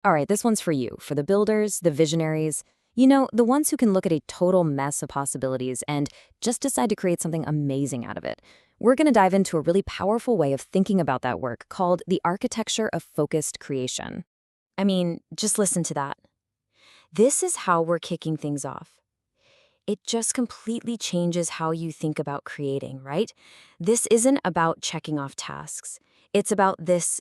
All right, this one's for you, for the builders, the visionaries, the ones who can look at a total mess of possibilities and just decide to create something amazing out of it. We're going to dive into a really powerful way of thinking about that work called the architecture of focused creation. I mean, just listen to that. This is how we're kicking things off. It just completely changes how you think about creating, right? This isn't about checking off tasks. It's about this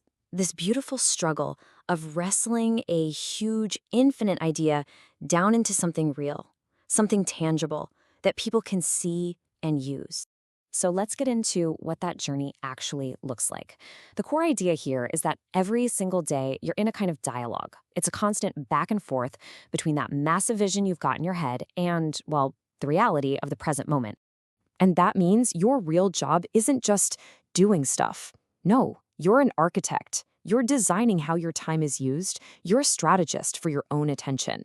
beautiful struggle of wrestling a huge, infinite idea down into something real, something tangible that people can see and use. So let's get into what that journey actually looks like. The core idea here is that every single day you're in a kind of dialogue. It's a constant back and forth between that massive vision you've got in your head and, well, the reality of the present moment. And that means your real job isn't just doing stuff. No, you're an architect. You're designing how your time is used. You're a strategist for your own attention.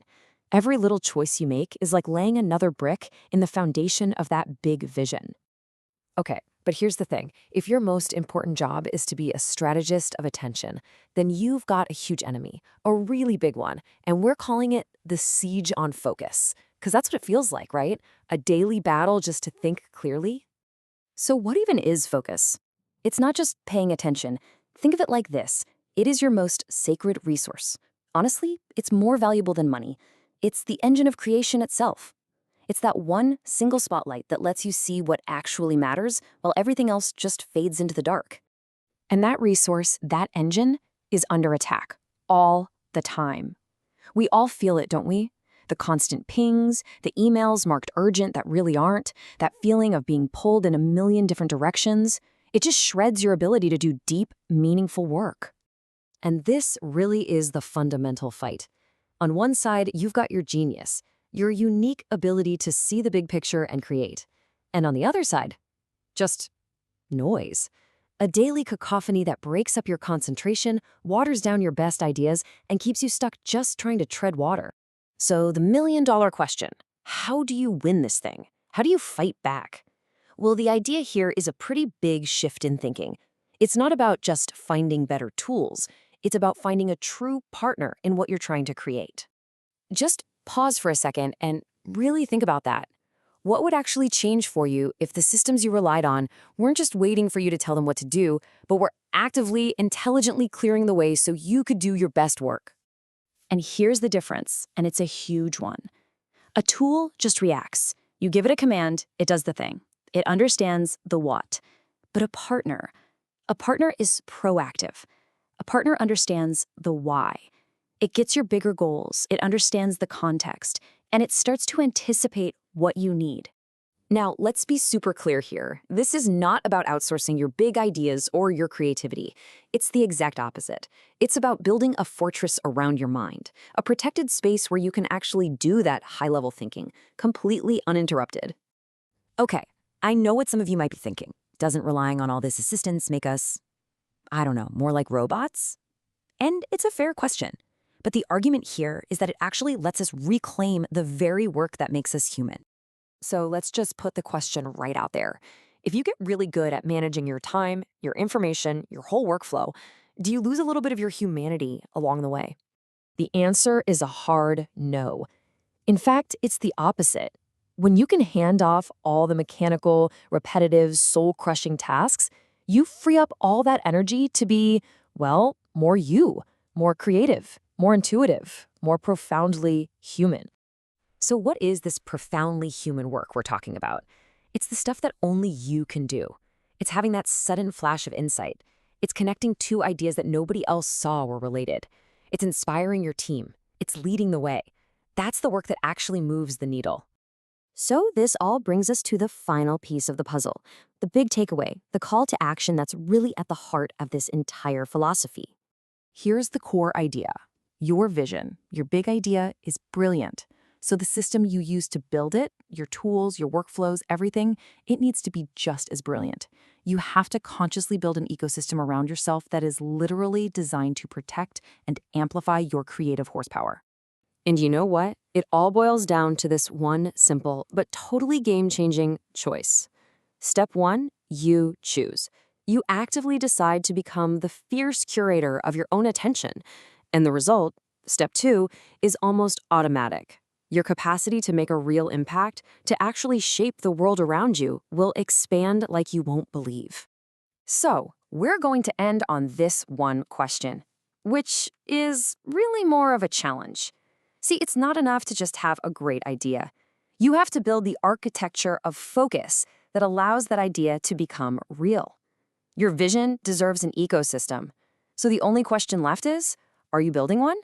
Every little choice you make is like laying another brick in the foundation of that big vision. Okay, but here's the thing. If your most important job is to be a strategist of attention, then you've got a huge enemy, a really big one, and we're calling it the siege on focus. Because that's what it feels like, right? A daily battle just to think clearly. So what even is focus? It's not just paying attention. Think of it like this. It is your most sacred resource. Honestly, it's more valuable than money. It's the engine of creation itself. It's that one single spotlight that lets you see what actually matters while everything else just fades into the dark. And that resource, that engine, is under attack all the time. We all feel it, don't we? The constant pings, the emails marked urgent that really aren't, that feeling of being pulled in a million different directions. It just shreds your ability to do deep, meaningful work. And this really is the fundamental fight. On one side, you've got your genius, your unique ability to see the big picture and create. And on the other side, just noise. A daily cacophony that breaks up your concentration, waters down your best ideas, and keeps you stuck just trying to tread water. So the million-dollar question, how do you win this thing? How do you fight back? Well, the idea here is a pretty big shift in thinking. It's not about just finding better tools. It's about finding a true partner in what you're trying to create. Just pause for a second and really think about that. What would actually change for you if the systems you relied on weren't just waiting for you to tell them what to do, but were actively, intelligently clearing the way so you could do your best work? And here's the difference, and it's a huge one. A tool just reacts. You give it a command, it does the thing. It understands the what. But a partner is proactive. A partner understands the why. It gets your bigger goals, it understands the context, and it starts to anticipate what you need. Now, let's be super clear here. This is not about outsourcing your big ideas or your creativity. It's the exact opposite. It's about building a fortress around your mind, a protected space where you can actually do that high-level thinking, completely uninterrupted. Okay, I know what some of you might be thinking. Doesn't relying on all this assistance make us, I don't know, more like robots? And it's a fair question. But the argument here is that it actually lets us reclaim the very work that makes us human. So let's just put the question right out there. If you get really good at managing your time, your information, your whole workflow, do you lose a little bit of your humanity along the way? The answer is a hard no. In fact, it's the opposite. When you can hand off all the mechanical, repetitive, soul-crushing tasks, you free up all that energy to be, well, more you, more creative, more intuitive, more profoundly human. So what is this profoundly human work we're talking about? It's the stuff that only you can do. It's having that sudden flash of insight. It's connecting two ideas that nobody else saw were related. It's inspiring your team. It's leading the way. That's the work that actually moves the needle. So this all brings us to the final piece of the puzzle, the big takeaway, the call to action that's really at the heart of this entire philosophy. Here's the core idea. Your vision, your big idea is brilliant. So the system you use to build it, your tools, your workflows, everything, it needs to be just as brilliant. You have to consciously build an ecosystem around yourself that is literally designed to protect and amplify your creative horsepower. And you know what? It all boils down to this one simple but totally game-changing choice. Step 1, you choose. You actively decide to become the fierce curator of your own attention. And the result, Step 2 is almost automatic. Your capacity to make a real impact, to actually shape the world around you, will expand like you won't believe. So, we're going to end on this one question, which is really more of a challenge. See, it's not enough to just have a great idea. You have to build the architecture of focus that allows that idea to become real. Your vision deserves an ecosystem. So the only question left is, are you building one?